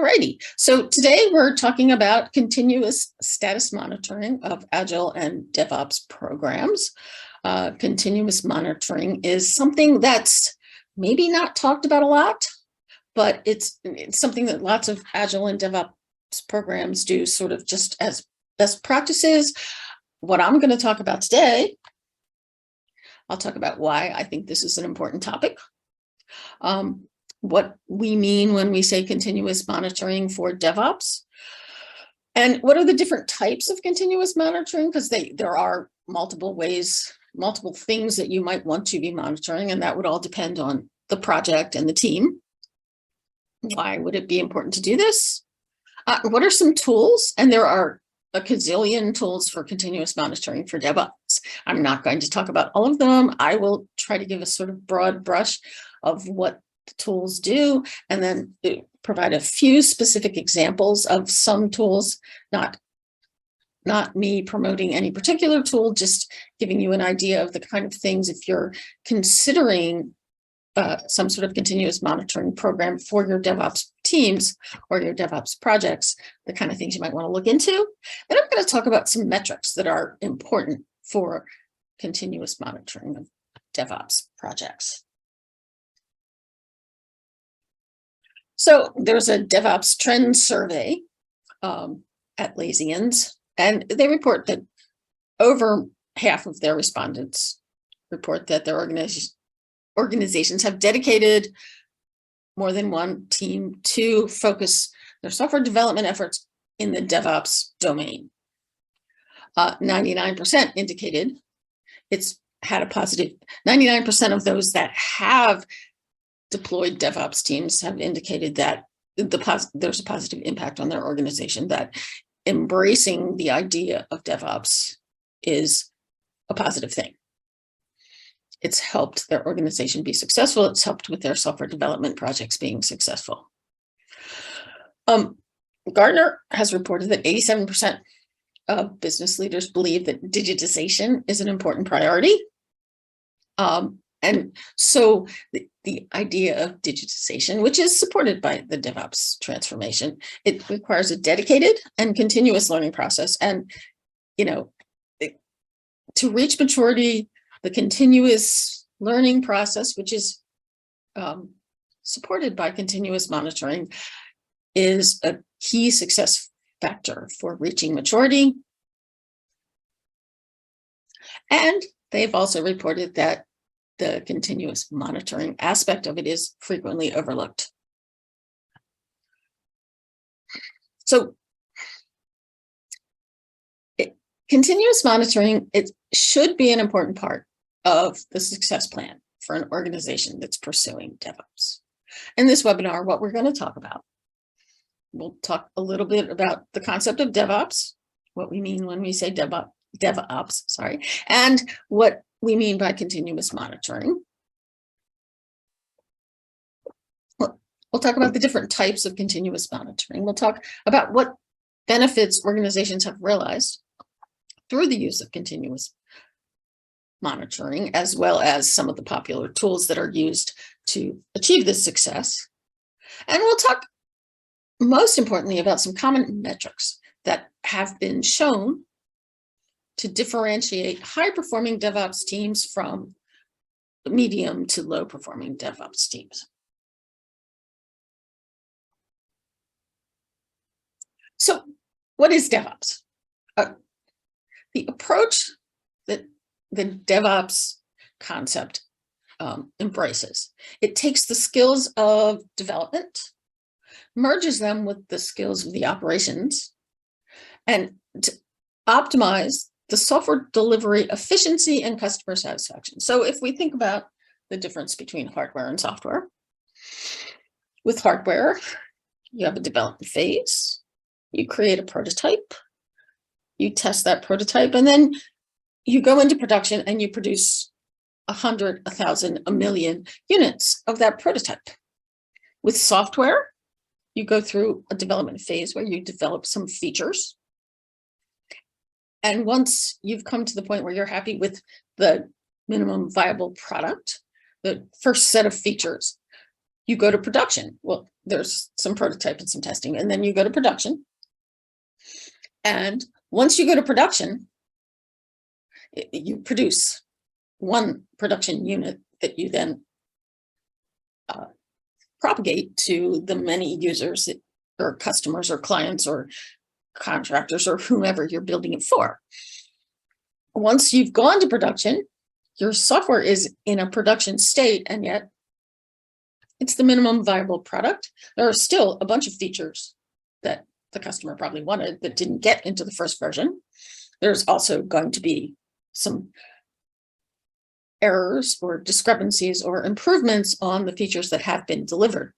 Alrighty, so today we're talking about continuous status monitoring of Agile and DevOps programs. Continuous monitoring is something that's maybe not talked about a lot, but it's something that lots of Agile and DevOps programs do sort of just as best practices. What I'm going to talk about today, I'll talk about why I think this is an important topic. What we mean when we say continuous monitoring for DevOps, and what are the different types of continuous monitoring, because there are multiple ways, multiple things that you might want to be monitoring, and that would all depend on the project and the team. Why would it be important to do this? What are some tools? And there are a gazillion tools for continuous monitoring for DevOps. I'm not going to talk about all of them. I will try to give a sort of broad brush of what the tools do, and then provide a few specific examples of some tools, not me promoting any particular tool, just giving you an idea of the kind of things if you're considering some sort of continuous monitoring program for your DevOps teams or your DevOps projects, the kind of things you might want to look into. Then I'm going to talk about some metrics that are important for continuous monitoring of DevOps projects. So there's a DevOps trend survey at Lazians, and they report that over half of their respondents report that their organizations have dedicated more than one team to focus their software development efforts in the DevOps domain. 99% indicated it's had a positive, 99% of those that have deployed DevOps teams have indicated that there's a positive impact on their organization, that embracing the idea of DevOps is a positive thing. It's helped their organization be successful. It's helped with their software development projects being successful. Gartner has reported that 87% of business leaders believe that digitization is an important priority. And so the idea of digitization, which is supported by the DevOps transformation, it requires a dedicated and continuous learning process. And, to reach maturity, the continuous learning process, which is supported by continuous monitoring, is a key success factor for reaching maturity. And they've also reported that the continuous monitoring aspect of it is frequently overlooked. So continuous monitoring, it should be an important part of the success plan for an organization that's pursuing DevOps. In this webinar, what we're going to talk about, we'll talk a little bit about the concept of DevOps, what we mean when we say DevOps, and what we mean by continuous monitoring. We'll talk about the different types of continuous monitoring. We'll talk about what benefits organizations have realized through the use of continuous monitoring, as well as some of the popular tools that are used to achieve this success. And we'll talk most importantly about some common metrics that have been shown to differentiate high-performing DevOps teams from medium to low-performing DevOps teams. So what is DevOps? The approach that the DevOps concept embraces, it takes the skills of development, merges them with the skills of the operations, and to optimize the software delivery efficiency and customer satisfaction. So if we think about the difference between hardware and software, with hardware, you have a development phase, you create a prototype, you test that prototype, and then you go into production and you produce 100, 1,000, 1,000,000 units of that prototype. With software, you go through a development phase where you develop some features. And once you've come to the point where you're happy with the minimum viable product, the first set of features, you go to production. Well, there's some prototype and some testing, and then you go to production. And once you go to production, you produce one production unit that you then propagate to the many users or customers or clients or contractors or whomever you're building it for. Once you've gone to production, your software is in a production state, and yet it's the minimum viable product. There are still a bunch of features that the customer probably wanted that didn't get into the first version. There's also going to be some errors or discrepancies or improvements on the features that have been delivered.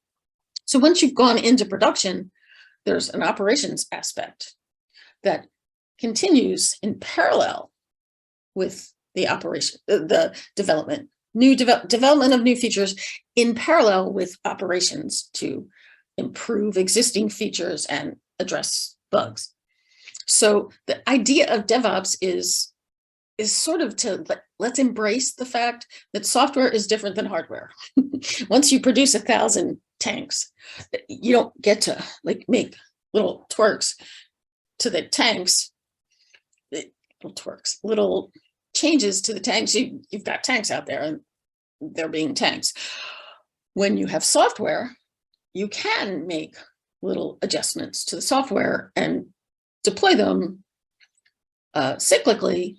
So once you've gone into production, there's an operations aspect that continues in parallel with the operation, the development, development of new features in parallel with operations to improve existing features and address bugs. So the idea of DevOps is sort of to let's embrace the fact that software is different than hardware. Once you produce 1,000 tanks, you don't get to like make little twerks to the tanks, little changes to the tanks. You've got tanks out there and they're being tanks. When you have software, you can make little adjustments to the software and deploy them cyclically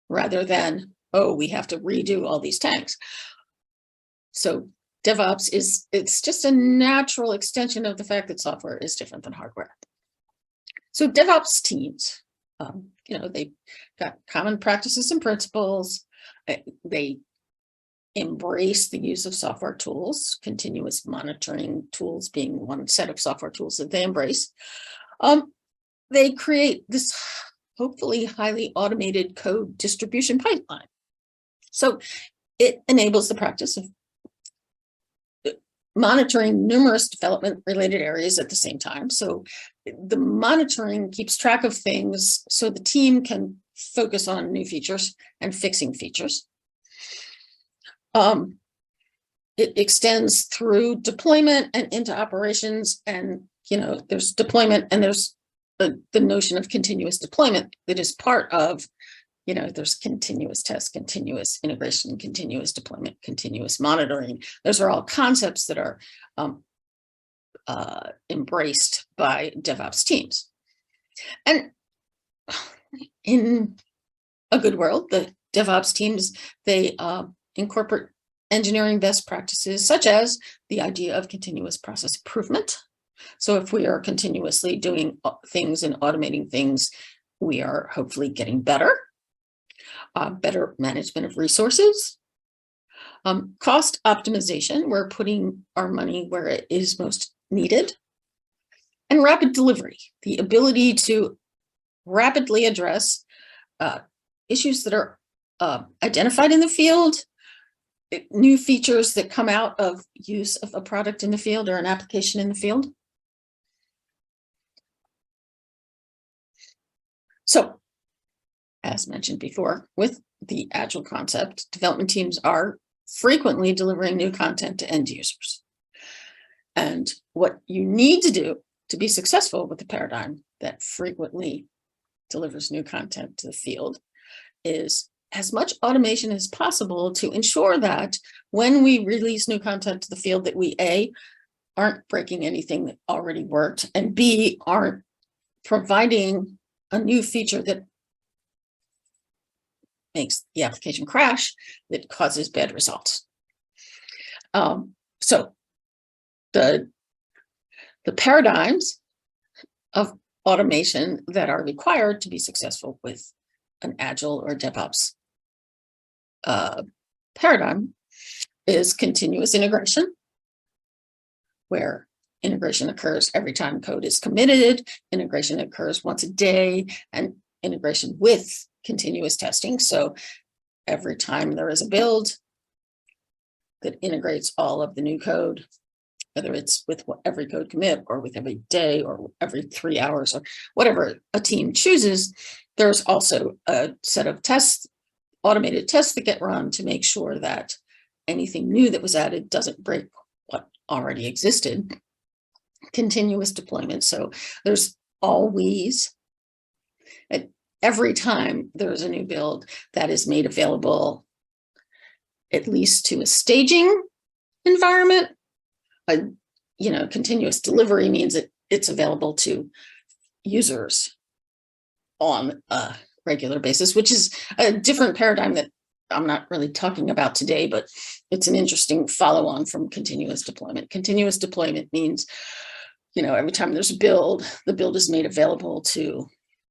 rather than, oh, we have to redo all these tanks. So DevOps it's just a natural extension of the fact that software is different than hardware. So DevOps teams, they've got common practices and principles. They embrace the use of software tools, continuous monitoring tools being one set of software tools that they embrace. They create this hopefully highly automated code distribution pipeline. So it enables the practice of monitoring numerous development related areas at the same time. So the monitoring keeps track of things so the team can focus on new features and fixing features. It extends through deployment and into operations, and there's deployment and there's the notion of continuous deployment that is part of, there's continuous test, continuous integration, continuous deployment, continuous monitoring. Those are all concepts that are embraced by DevOps teams. And in a good world, the DevOps teams, they incorporate engineering best practices, such as the idea of continuous process improvement. So if we are continuously doing things and automating things, we are hopefully getting better. Better management of resources. Cost optimization, we're putting our money where it is most needed. And rapid delivery, the ability to rapidly address issues that are identified in the field, new features that come out of use of a product in the field or an application in the field. So, as mentioned before, with the Agile concept, development teams are frequently delivering new content to end users. And what you need to do to be successful with the paradigm that frequently delivers new content to the field is as much automation as possible to ensure that when we release new content to the field that we A, aren't breaking anything that already worked, and B, aren't providing a new feature that makes the application crash that causes bad results. So the paradigms of automation that are required to be successful with an Agile or DevOps paradigm is continuous integration, where integration occurs every time code is committed, integration occurs once a day, and integration with continuous testing. So every time there is a build that integrates all of the new code, whether it's with every code commit or with every day or every 3 hours or whatever a team chooses, there's also a set of tests, automated tests that get run to make sure that anything new that was added doesn't break what already existed. Continuous deployment. So there's always, at every time there's a new build that is made available, at least to a staging environment. Continuous delivery means that it's available to users on a regular basis, which is a different paradigm that I'm not really talking about today, but it's an interesting follow-on from continuous deployment. Continuous deployment means, every time there's a build, the build is made available to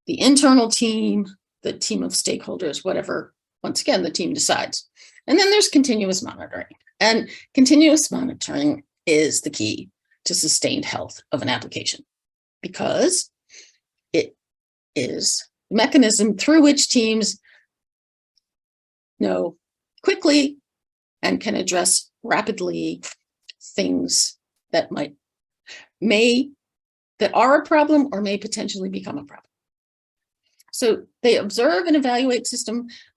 the internal team, the team of stakeholders, whatever, once again, the team decides. And then there's continuous monitoring. And continuous monitoring is the key to sustained health of an application, because it is the mechanism through which teams know quickly and can address rapidly things that that are a problem or may potentially become a problem. So they observe and evaluate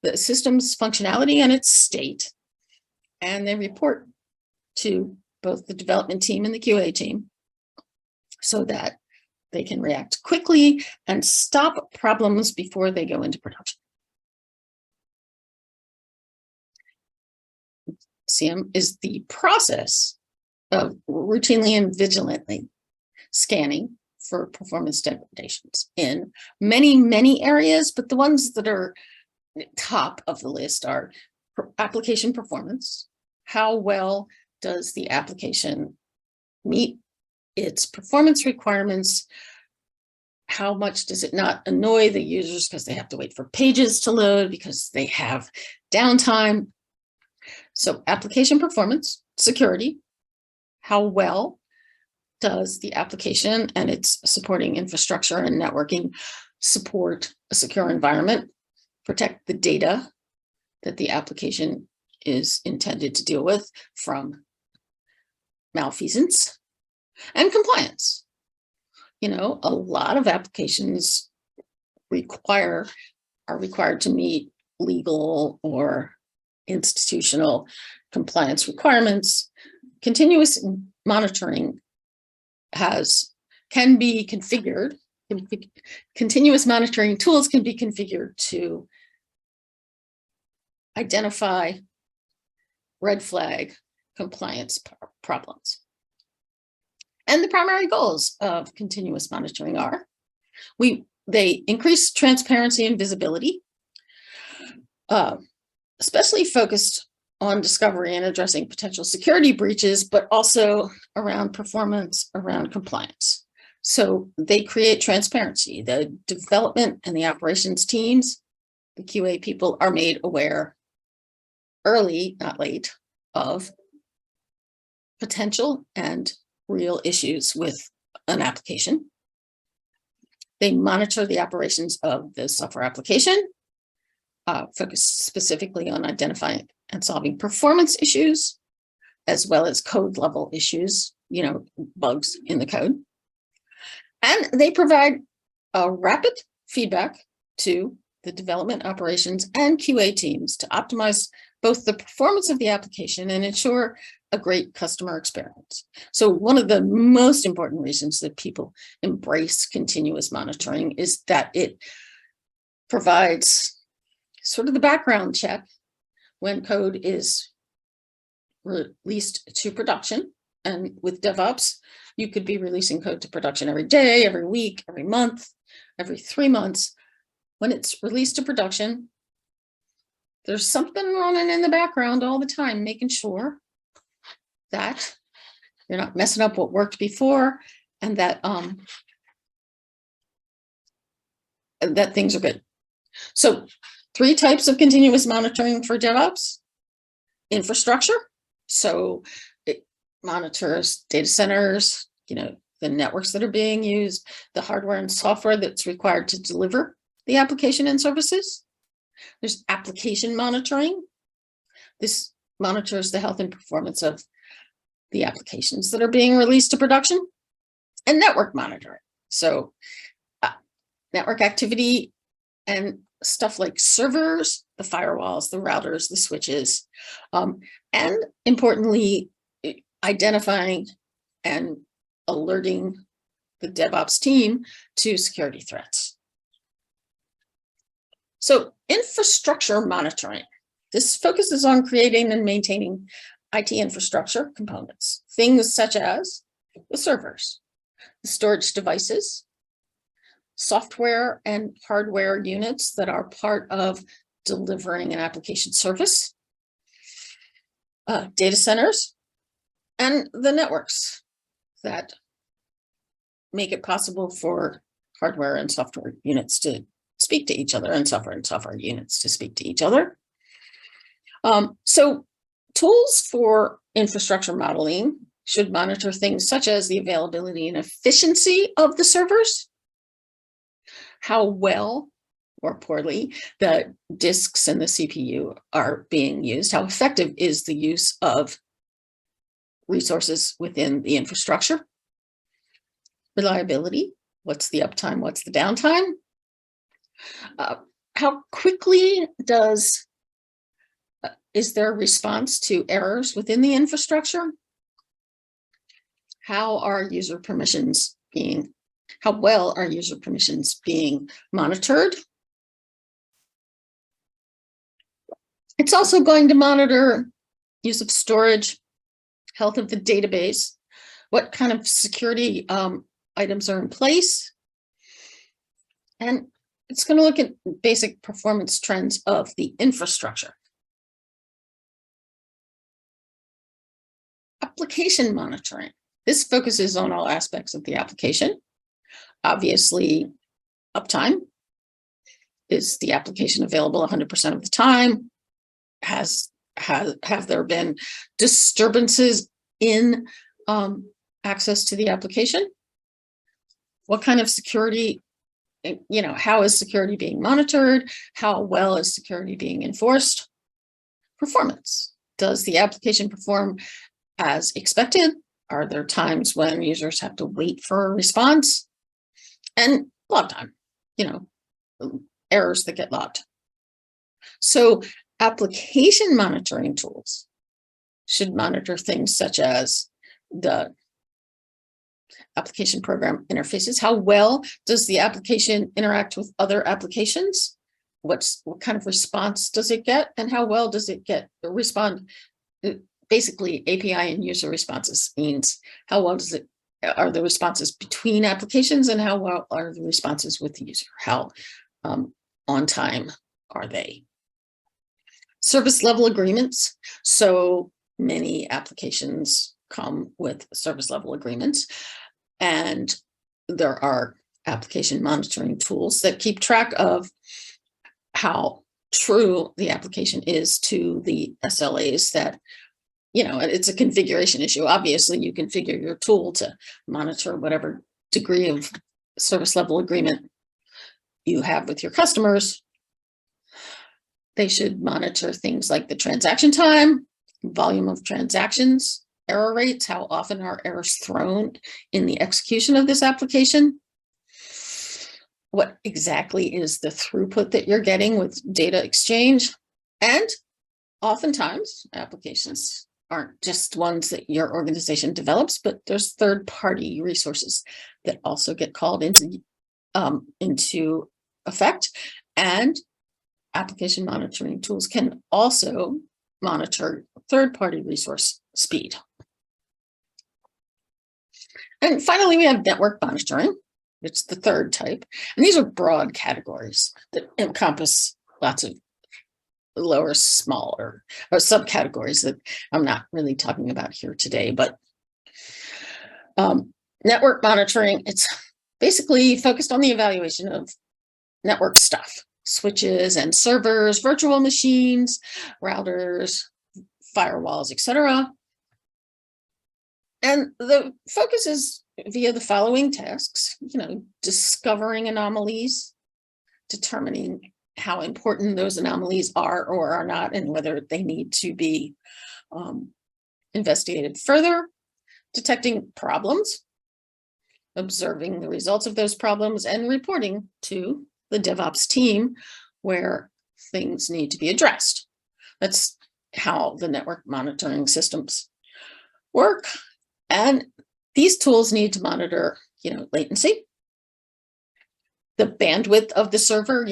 the system's functionality and its state, and they report to both the development team and the QA team so that they can react quickly and stop problems before they go into production. CM is the process of routinely and vigilantly scanning for performance degradations in many, many areas, but the ones that are top of the list are application performance. How well does the application meet its performance requirements? How much does it not annoy the users because they have to wait for pages to load, because they have downtime? So application performance, security. How well does the application and its supporting infrastructure and networking support a secure environment, protect the data that the application is intended to deal with from malfeasance, and compliance? A lot of applications are required to meet legal or institutional compliance requirements. Continuous monitoring can be configured. Continuous monitoring tools can be configured to identify red flag compliance problems. And the primary goals of continuous monitoring are, they increase transparency and visibility, especially focused on discovery and addressing potential security breaches, but also around performance, around compliance. So they create transparency. The development and the operations teams, the QA people, are made aware early, not late, of potential and real issues with an application. They monitor the operations of the software application, focus specifically on identifying and solving performance issues, as well as code level issues, bugs in the code. And they provide rapid feedback to the development, operations, and QA teams to optimize both the performance of the application and ensure a great customer experience. So one of the most important reasons that people embrace continuous monitoring is that it provides sort of the background check when code is released to production. And with DevOps, you could be releasing code to production every day, every week, every month, every 3 months. When it's released to production, there's something running in the background all the time, making sure that you're not messing up what worked before, and that that things are good. So 3 types of continuous monitoring for DevOps. Infrastructure. So it monitors data centers, the networks that are being used, the hardware and software that's required to deliver the application and services. There's application monitoring. This monitors the health and performance of the applications that are being released to production. And network monitoring. So network activity and stuff like servers, the firewalls, the routers, the switches, and importantly, identifying and alerting the DevOps team to security threats. So infrastructure monitoring. This focuses on creating and maintaining IT infrastructure components, things such as the servers, the storage devices, software and hardware units that are part of delivering an application service, data centers, and the networks that make it possible for hardware and software units to speak to each other and software units to speak to each other. So tools for infrastructure modeling should monitor things such as the availability and efficiency of the servers, how well or poorly the disks and the CPU are being used, how effective is the use of resources within the infrastructure, reliability, what's the uptime, what's the downtime, how quickly is there a response to errors within the infrastructure? How well are user permissions being monitored? It's also going to monitor use of storage, health of the database, what kind of security items are in place. And it's going to look at basic performance trends of the infrastructure. Application monitoring. This focuses on all aspects of the application. Obviously, uptime. Is the application available 100% of the time? Have there been disturbances in access to the application? What kind of security, how is security being monitored? How well is security being enforced? Performance. Does the application perform as expected? Are there times when users have to wait for a response? And log time, errors that get logged. So application monitoring tools should monitor things such as the application program interfaces. How well does the application interact with other applications? What kind of response does it get? And how well does it respond? Basically, API and user responses means how well are the responses between applications, and how well are the responses with the user? How on time are they? Service level agreements. So many applications come with service level agreements, and there are application monitoring tools that keep track of how true the application is to the SLAs that, it's a configuration issue. Obviously, you configure your tool to monitor whatever degree of service level agreement you have with your customers. They should monitor things like the transaction time, volume of transactions, error rates, how often are errors thrown in the execution of this application, what exactly is the throughput that you're getting with data exchange. And oftentimes, applications aren't just ones that your organization develops, but there's third-party resources that also get called into effect. And application monitoring tools can also monitor third-party resource speed. And finally, we have network monitoring. It's the third type. And these are broad categories that encompass lots of lower, smaller, or subcategories that I'm not really talking about here today. But network monitoring, it's basically focused on the evaluation of network stuff. Switches and servers, virtual machines, routers, firewalls, etc. And the focus is via the following tasks, discovering anomalies, determining how important those anomalies are or are not, and whether they need to be investigated further, detecting problems, observing the results of those problems, and reporting to the DevOps team where things need to be addressed. That's how the network monitoring systems work. And these tools need to monitor, latency, the bandwidth of the server,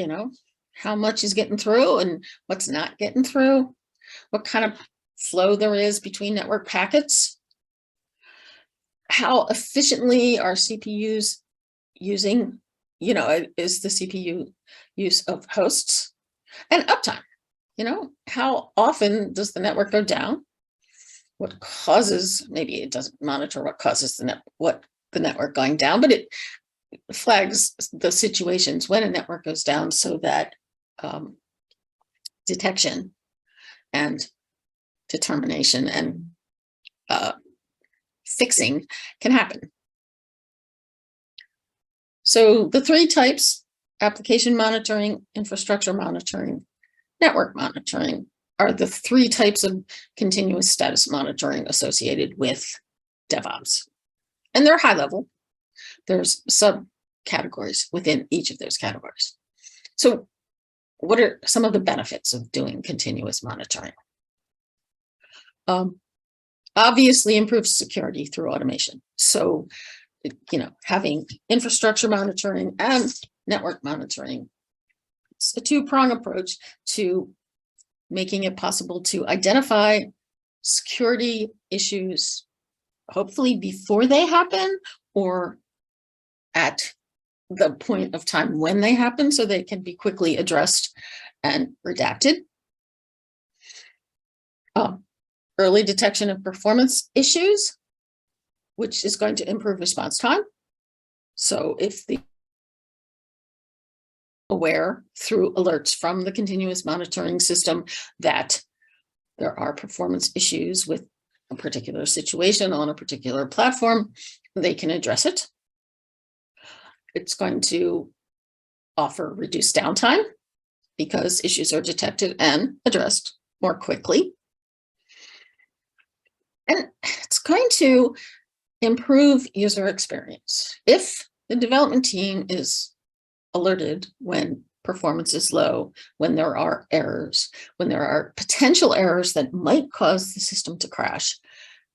how much is getting through and what's not getting through, what kind of flow there is between network packets, how efficiently are CPUs using, is the CPU use of hosts, and uptime. How often does the network go down? What causes, maybe it doesn't monitor what causes the network going down, but it flags the situations when a network goes down so that detection and determination and fixing can happen. So the three types: application monitoring, infrastructure monitoring, network monitoring, are the three types of continuous status monitoring associated with DevOps. And they're high level. There's subcategories within each of those categories. So what are some of the benefits of doing continuous monitoring? Obviously improves security through automation. So, having infrastructure monitoring and network monitoring, it's a two-prong approach to making it possible to identify security issues, hopefully before they happen or at the point of time when they happen, so they can be quickly addressed and redacted. Early detection of performance issues, which is going to improve response time. So if the aware through alerts from the continuous monitoring system that there are performance issues with a particular situation on a particular platform, they can address it. It's going to offer reduced downtime because issues are detected and addressed more quickly. And it's going to improve user experience. If the development team is alerted when performance is low, when there are errors, when there are potential errors that might cause the system to crash,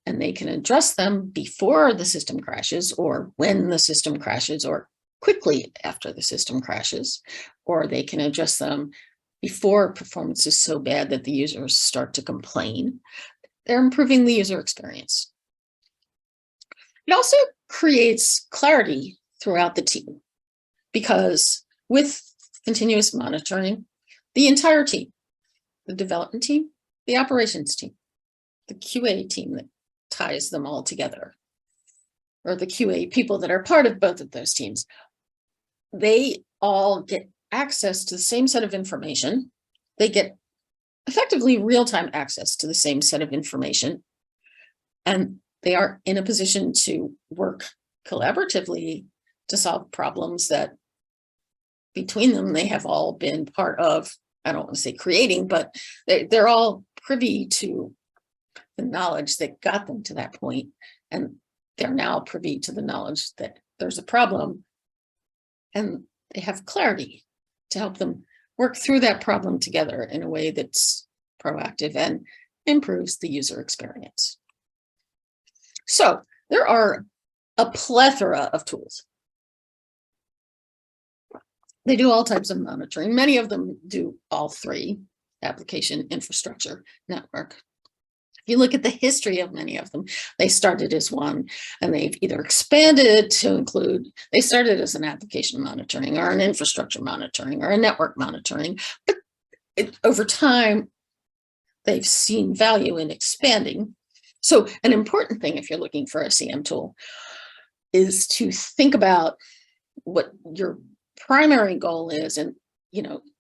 and they can address them before the system crashes, or when the system crashes, or quickly after the system crashes, or they can address them before performance is so bad that the users start to complain, they're improving the user experience. It also creates clarity throughout the team, because with continuous monitoring, the entire team, the development team, the operations team, the QA team that ties them all together, or the QA people that are part of both of those teams, they all get access to the same set of information. They get effectively real-time access to the same set of information, and they are in a position to work collaboratively to solve problems that between them they have all been part of. I don't want to say creating, but they're all privy to the knowledge that got them to that point, and they're now privy to the knowledge that there's a problem, and they have clarity to help them work through that problem together in a way that's proactive and improves the user experience. So there are a plethora of tools. They do all types of monitoring. Many of them do all three: application, infrastructure, network. If you look at the history of many of them, they started as one, and they've either expanded to include, they started as an application monitoring or an infrastructure monitoring or a network monitoring, but over time, they've seen value in expanding. So an important thing if you're looking for a CM tool is to think about what your primary goal is, and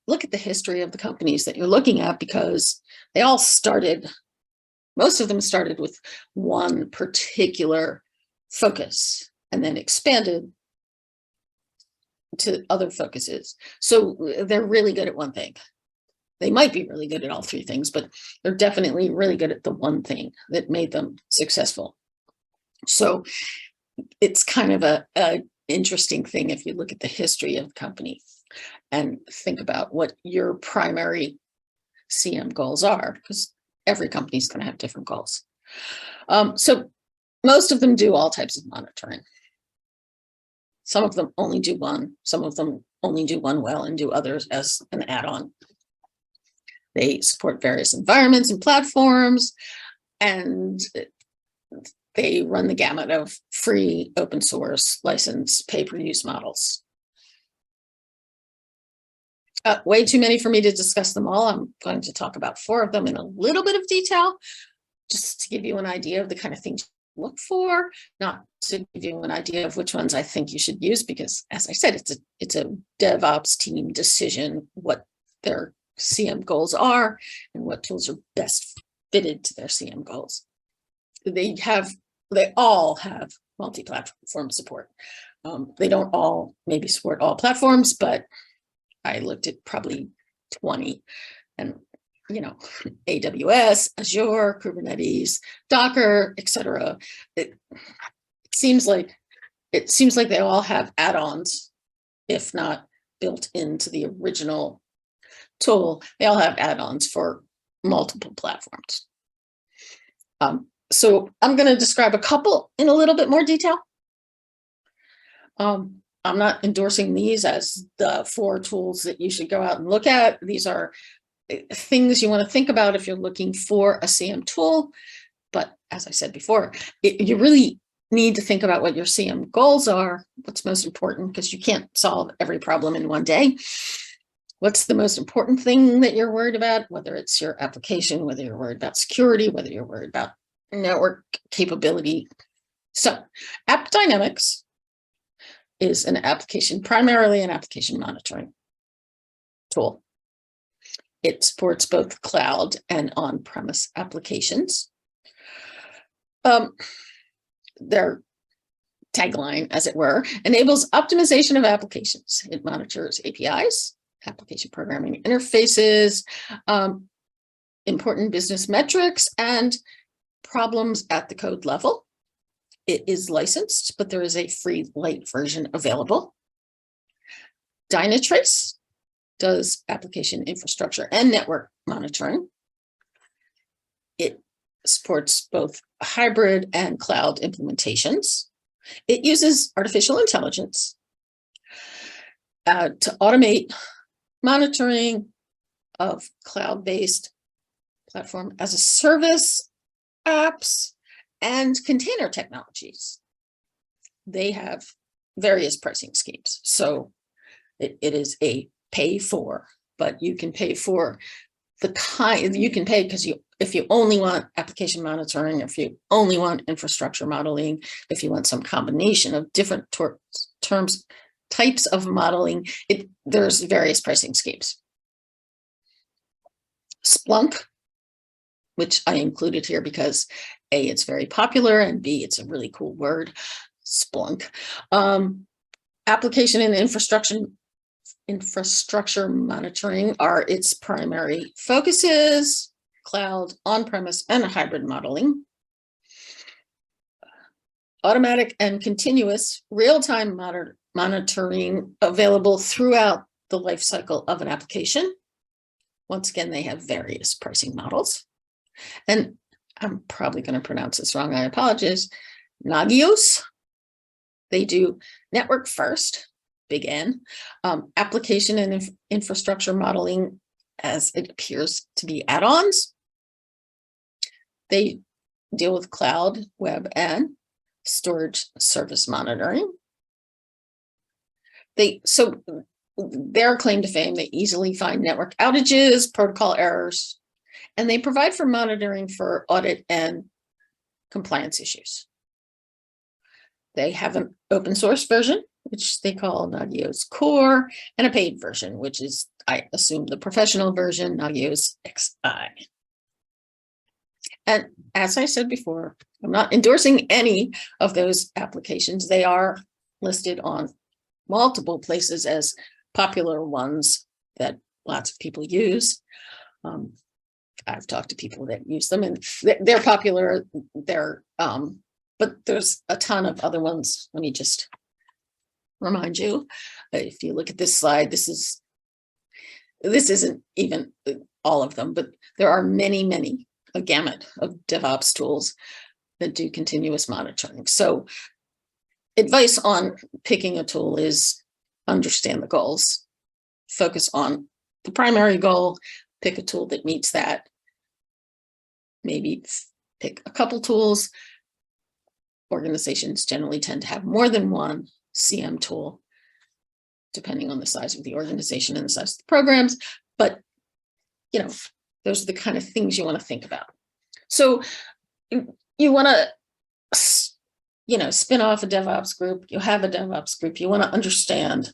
look at the history of the companies that you're looking at, because they all started, most of them started with one particular focus and then expanded to other focuses. So they're really good at one thing. They might be really good at all three things, but they're definitely really good at the one thing that made them successful. So it's kind of a interesting thing if you look at the history of the company and think about what your primary CM goals are, because every company is going to have different goals. So most of them do all types of monitoring. Some of them only do one. Some of them only do one well and do others as an add-on. They support various environments and platforms, and they run the gamut of free, open source, license, pay-per-use models. Way too many for me to discuss them all. I'm going to talk about 4 of them in a little bit of detail, just to give you an idea of the kind of things you look for, not to give you an idea of which ones I think you should use, because as I said, it's a DevOps team decision what their CM goals are and what tools are best fitted to their CM goals. They all have multi-platform support. They don't all maybe support all platforms, but I looked at probably 20, and AWS, Azure, Kubernetes, Docker, etc. It seems like they all have add-ons, if not built into the original tool. They all have add-ons for multiple platforms. So I'm going to describe a couple in a little bit more detail. I'm not endorsing these as the 4 tools that you should go out and look at. These are things you want to think about if you're looking for a CM tool. But as I said before, you really need to think about what your CM goals are, what's most important, because you can't solve every problem in one day. What's the most important thing that you're worried about, whether it's your application, whether you're worried about security, whether you're worried about network capability. So AppDynamics is primarily an application monitoring tool. It supports both cloud and on-premise applications. Their tagline, as it were, enables optimization of applications. It monitors APIs, application programming interfaces, important business metrics, and problems at the code level. It is licensed, but there is a free light version available. Dynatrace does application infrastructure and network monitoring. It supports both hybrid and cloud implementations. It uses artificial intelligence to automate monitoring of cloud-based platform as a service apps and container technologies. They have various pricing schemes. So it is a pay for, but you can pay for the kind you can pay because if you only want application monitoring, if you only want infrastructure modeling, if you want some combination of different types of modeling, there's various pricing schemes. Splunk, which I included here because A, it's very popular, and B, it's a really cool word, Splunk. Application and infrastructure monitoring are its primary focuses: cloud, on-premise, and hybrid modeling. Automatic and continuous real-time monitoring available throughout the life cycle of an application. Once again, they have various pricing models. And I'm probably going to pronounce this wrong, I apologize. Nagios. They do network first, big N, application and infrastructure modeling as it appears to be add-ons. They deal with cloud, web, and storage service monitoring. So their claim to fame, they easily find network outages, protocol errors, and they provide for monitoring for audit and compliance issues. They have an open source version, which they call Nagios Core, and a paid version, which is, I assume, the professional version, Nagios XI. And as I said before, I'm not endorsing any of those applications. They are listed on multiple places as popular ones that lots of people use. I've talked to people that use them, and they're popular. But there's a ton of other ones. Let me just remind you. If you look at this slide, this isn't even all of them, but there are many, a gamut of DevOps tools. that do continuous monitoring. So advice on picking a tool is understand the goals, focus on the primary goal, pick a tool that meets that. Maybe pick a couple tools. Organizations generally tend to have more than one CM tool, depending on the size of the organization and the size of the programs. But, you know, those are the kind of things you want to think about. So you want to, you know, spin off a DevOps group. You have a DevOps group. You want to understand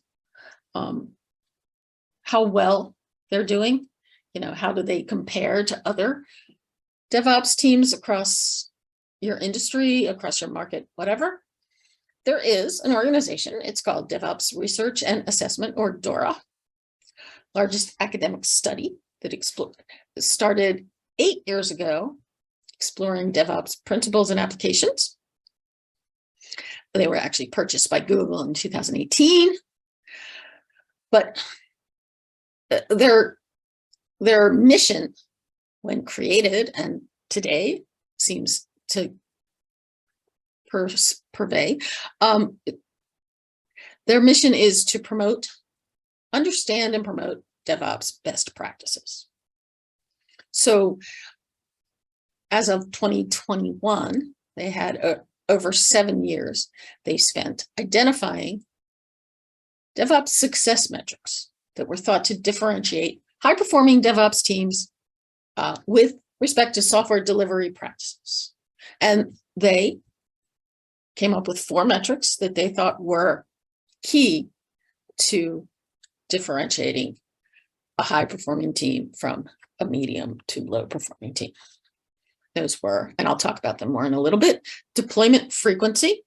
how well they're doing. You know, how do they compare to other DevOps teams across your industry, across your market, whatever. There is an organization, it's called DevOps Research and Assessment, or DORA, largest academic study that started 8 years ago, exploring DevOps principles and applications. They were actually purchased by Google in 2018, but their mission, when created and today seems to pervade, their mission is to understand and promote DevOps best practices. So as of 2021, they had over 7 years they spent identifying DevOps success metrics that were thought to differentiate high-performing DevOps teams with respect to software delivery practices. And they came up with 4 metrics that they thought were key to differentiating a high-performing team from a medium to low-performing team. Those were, and I'll talk about them more in a little bit, deployment frequency,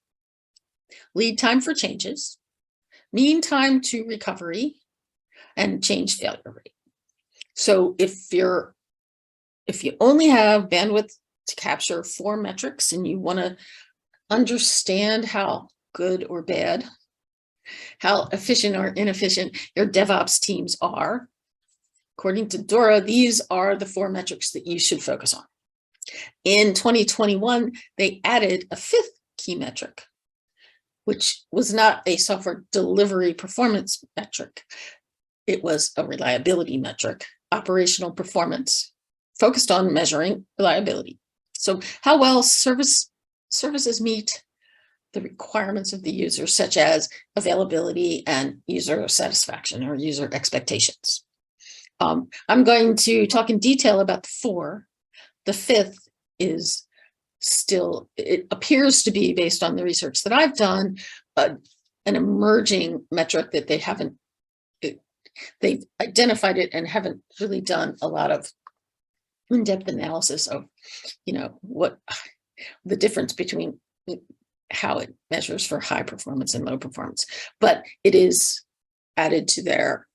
lead time for changes, mean time to recovery, and change failure rate. So if you only have bandwidth to capture 4 metrics and you want to understand how good or bad, how efficient or inefficient your DevOps teams are, according to DORA, these are the 4 metrics that you should focus on. In 2021, they added a 5th key metric, which was not a software delivery performance metric. It was a reliability metric, operational performance, focused on measuring reliability. So how well services meet the requirements of the user, such as availability and user satisfaction or user expectations. I'm going to talk in detail about the 4. The 5th is still, it appears to be, based on the research that I've done, an emerging metric that they've identified it and haven't really done a lot of in-depth analysis of, you know, what the difference between how it measures for high performance and low performance. But it is added to their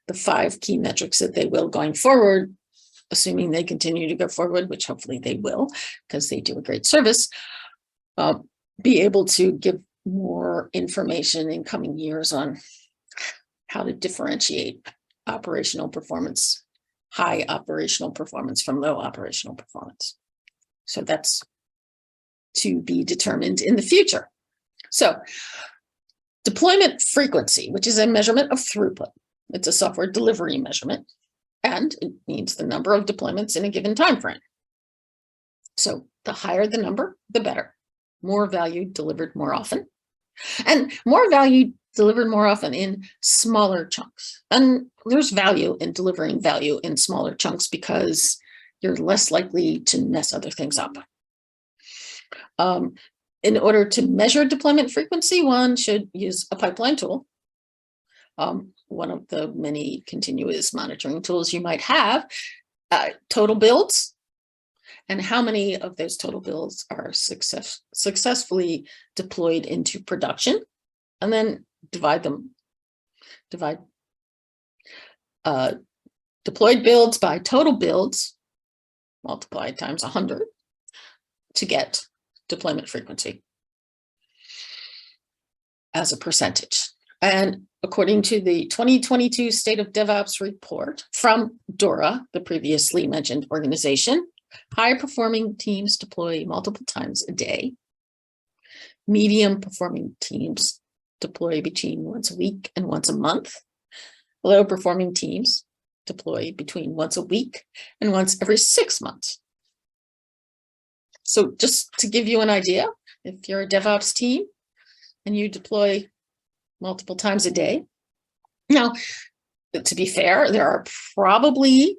the 5 key metrics that they will going forward, assuming they continue to go forward, which hopefully they will, because they do a great service, be able to give more information in coming years on how to differentiate operational performance, high operational performance from low operational performance. So that's to be determined in the future. So deployment frequency, which is a measurement of throughput. It's a software delivery measurement, and it means the number of deployments in a given time frame. So the higher the number, the better. More value delivered more often, and more value delivered more often in smaller chunks. And there's value in delivering value in smaller chunks because you're less likely to mess other things up. In order to measure deployment frequency, one should use a pipeline tool. One of the many continuous monitoring tools you might have, total builds, and how many of those total builds are successfully deployed into production, and then divide deployed builds by total builds, multiplied times 100 to get deployment frequency as a percentage. And according to the 2022 State of DevOps report from DORA, the previously mentioned organization, High-performing teams deploy multiple times a day. Medium-performing teams deploy between once a week and once a month. Low-performing teams deploy between once a week and once every 6 months. So just to give you an idea, if you're a DevOps team and you deploy multiple times a day, now, to be fair, there are probably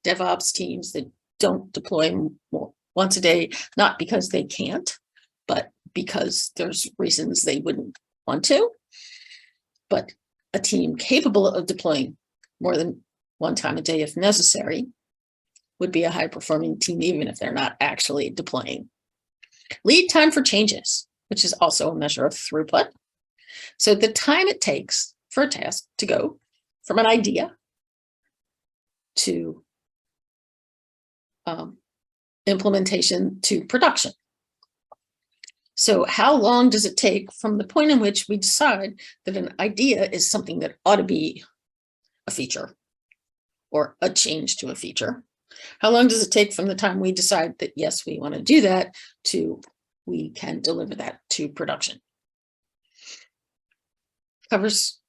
DevOps teams that don't deploy more once a day, not because they can't, but because there's reasons they wouldn't want to. But a team capable of deploying more than one time a day if necessary would be a high-performing team, even if they're not actually deploying. Lead time for changes, which is also a measure of throughput. So the time it takes for a task to go from an idea to implementation to production. So how long does it take from the point in which we decide that an idea is something that ought to be a feature or a change to a feature? How long does it take from the time we decide that, yes, we want to do that, to we can deliver that to production? Covers,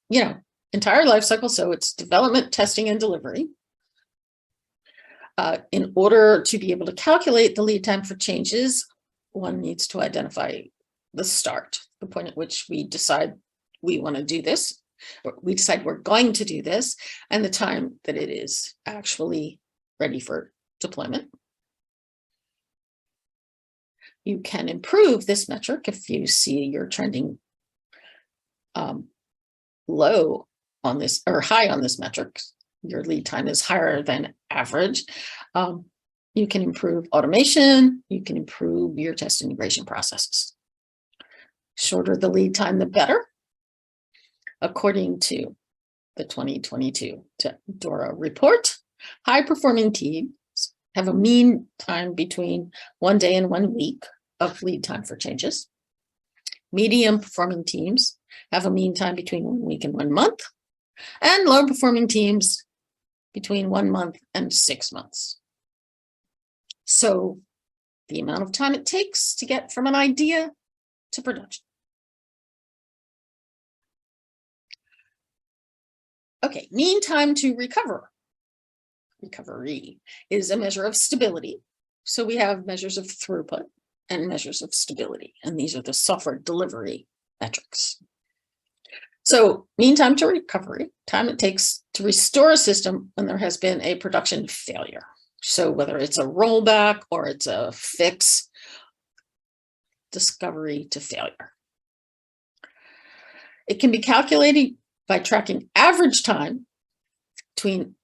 entire life cycle. So it's development, testing, and delivery. In order to be able to calculate the lead time for changes, one needs to identify the start, the point at which we decide we want to do this, or we decide we're going to do this, and the time that it is actually ready for deployment. You can improve this metric if you see you're trending low on this or high on this metric. Your lead time is higher than average. You can improve automation. You can improve your test integration processes. Shorter the lead time, the better. According to the 2022 DORA report, high-performing teams have a mean time between 1 day and 1 week of lead time for changes. Medium-performing teams have a mean time between 1 week and 1 month, and low-performing teams between 1 month and 6 months. So the amount of time it takes to get from an idea to production. Okay, mean time to recovery is a measure of stability. So we have measures of throughput and measures of stability, and these are the software delivery metrics. So mean time to recovery, time it takes to restore a system when there has been a production failure. So whether it's a rollback or it's a fix, discovery to failure. It can be calculated by tracking average time between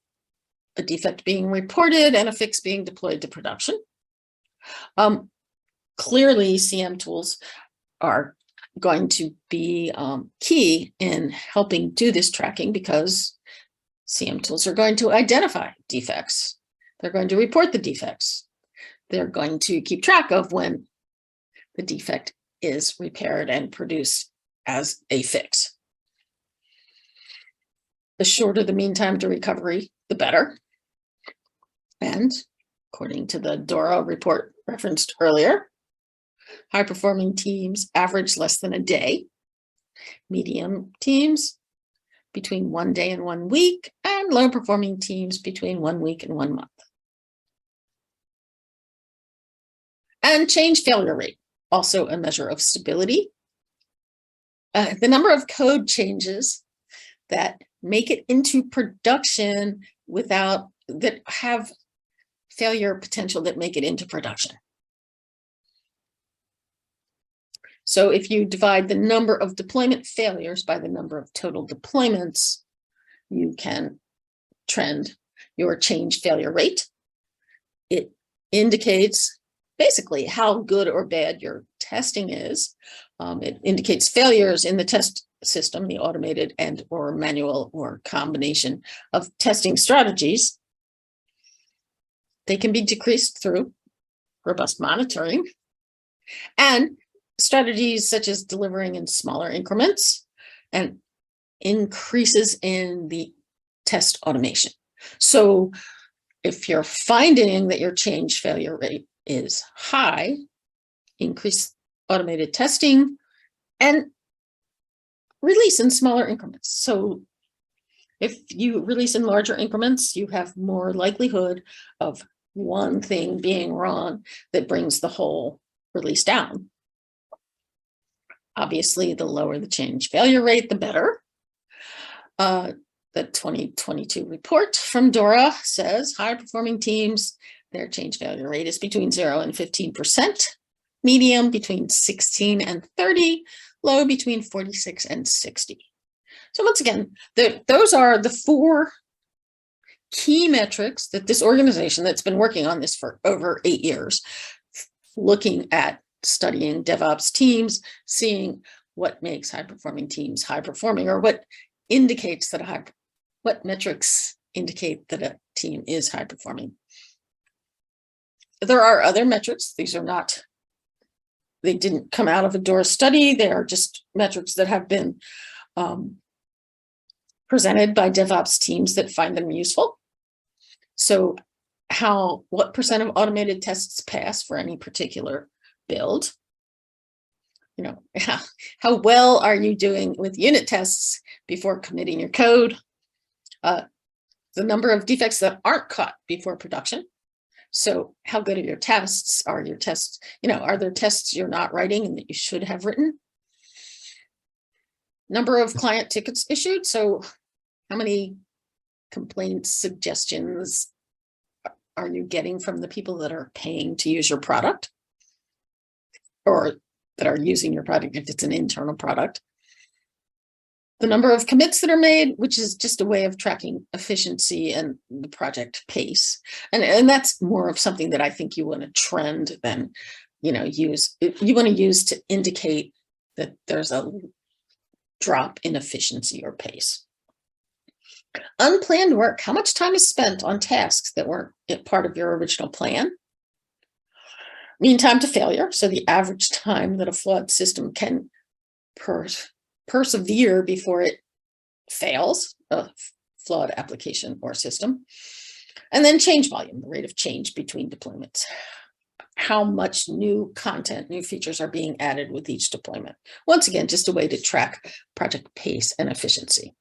a defect being reported and a fix being deployed to production. Clearly, CM tools are going to be key in helping do this tracking, because CM tools are going to identify defects. They're going to report the defects. They're going to keep track of when the defect is repaired and produced as a fix. The shorter the mean time to recovery, the better. And according to the DORA report referenced earlier, high-performing teams average less than a day. Medium teams between 1 day and 1 week, and low-performing teams between 1 week and 1 month. And change failure rate, also a measure of stability. The number of code changes that make it into production that have failure potential that make it into production. So if you divide the number of deployment failures by the number of total deployments, you can trend your change failure rate. It indicates basically how good or bad your testing is. It indicates failures in the test system, the automated and or manual or combination of testing strategies. They can be decreased through robust monitoring and strategies such as delivering in smaller increments and increases in the test automation. So if you're finding that your change failure rate is high, increase automated testing and release in smaller increments. So if you release in larger increments, you have more likelihood of one thing being wrong that brings the whole release down. Obviously, the lower the change failure rate, the better. The 2022 report from DORA says high-performing teams, their change failure rate is between 0 and 15%, medium between 16 and 30, low between 46 and 60. So once again, those are the 4 key metrics that this organization that's been working on this for over 8 years, looking at studying DevOps teams, seeing what makes high-performing teams high-performing, or what indicates that what metrics indicate that a team is high-performing. There are other metrics. These are not, they didn't come out of a DORA study. They are just metrics that have been presented by DevOps teams that find them useful. So what percent of automated tests pass for any particular build? You know, how well are you doing with unit tests before committing your code? The number of defects that aren't caught before production. So how good are your tests? Are your tests, are there tests you're not writing and that you should have written? Number of client tickets issued. So how many complaints, suggestions are you getting from the people that are paying to use your product or that are using your product if it's an internal product? The number of commits that are made, which is just a way of tracking efficiency and the project pace. And that's more of something that I think you want to trend than, you want to use to indicate that there's a drop in efficiency or pace. Unplanned work. How much time is spent on tasks that weren't part of your original plan? Mean time to failure. So the average time that a flawed system can persevere before it fails, a flawed application or system. And then change volume, the rate of change between deployments. How much new content, new features are being added with each deployment. Once again, just a way to track project pace and efficiency.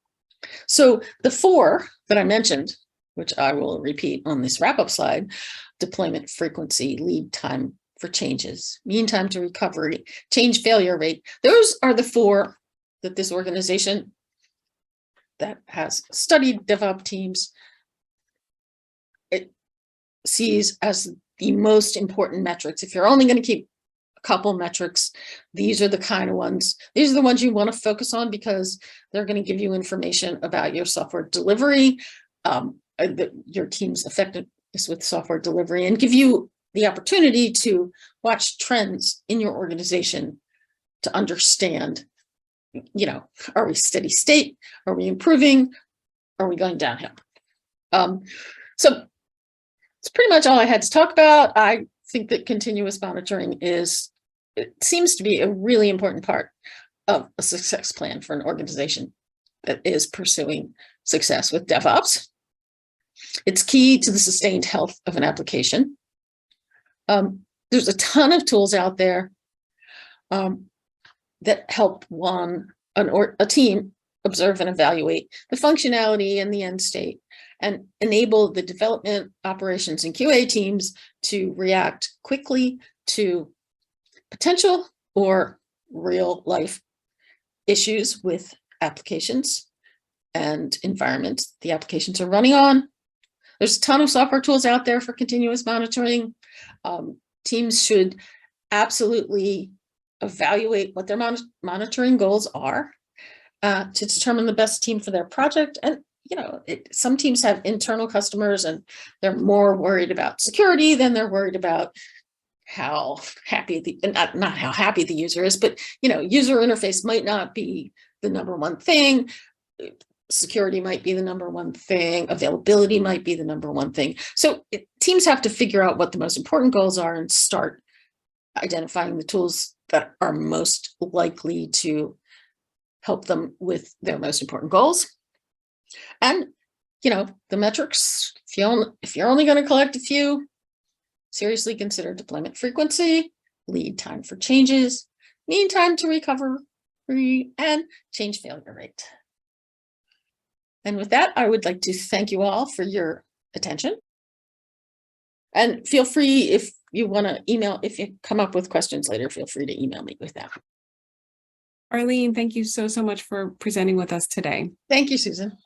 So the 4 that I mentioned, which I will repeat on this wrap-up slide: deployment frequency, lead time for changes, mean time to recovery, change failure rate. Those are the 4 that this organization that has studied DevOps teams, it sees as the most important metrics. If you're only going to keep a couple metrics, these are the kind of ones, these are the ones you want to focus on because they're going to give you information about your software delivery, your team's effectiveness with software delivery, and give you the opportunity to watch trends in your organization to understand, are we steady state? Are we improving? Are we going downhill? So it's pretty much all I had to talk about. I think that continuous monitoring seems to be a really important part of a success plan for an organization that is pursuing success with DevOps. It's key to the sustained health of an application. There's a ton of tools out there that help a team observe and evaluate the functionality and the end state and enable the development, operations, and QA teams to react quickly to potential or real life issues with applications and environments the applications are running on. There's a ton of software tools out there for continuous monitoring. Teams should absolutely evaluate what their monitoring goals are to determine the best team for their project. And some teams have internal customers and they're more worried about security than they're worried about how happy not how happy the user is, but user interface might not be the number one thing. Security might be the number one thing. Availability might be the number one thing. So teams have to figure out what the most important goals are and start identifying the tools that are most likely to help them with their most important goals. And, the metrics, if you're only going to collect a few, seriously consider deployment frequency, lead time for changes, mean time to recovery, and change failure rate. And with that, I would like to thank you all for your attention. And feel free, if you want to email, if you come up with questions later, feel free to email me with that. Arlene, thank you so much for presenting with us today. Thank you, Susan.